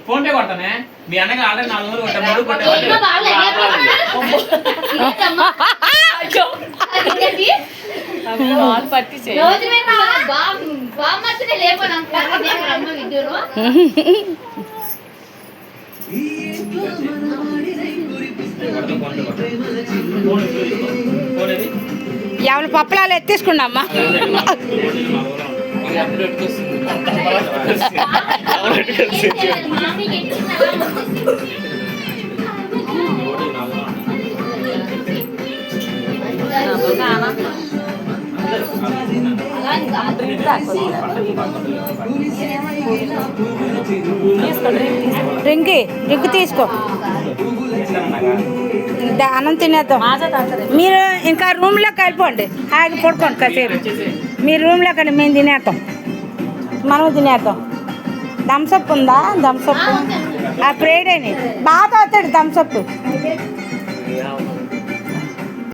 phone pay కొడతానే మీ అన్నగా already 400 కొట్టాడు ఎవరి పప్పలాలు ఎత్తేసుకున్నామ్మా డ్రింక్ తీసుకో అన్నం తినేద్దాం మీరు ఇంకా రూమ్లోకి వెళ్ళిపోండి హాయిగా పడుకోండి కాసేపు మీరు రూమ్లోకి వెళ్ళి మేము తినేద్దాం మనం తినేద్దాం థమ్సప్ ఉందా థమ్సప్ ఆ ప్రేడ్ అని బాగా తాగుతాడు థమ్సప్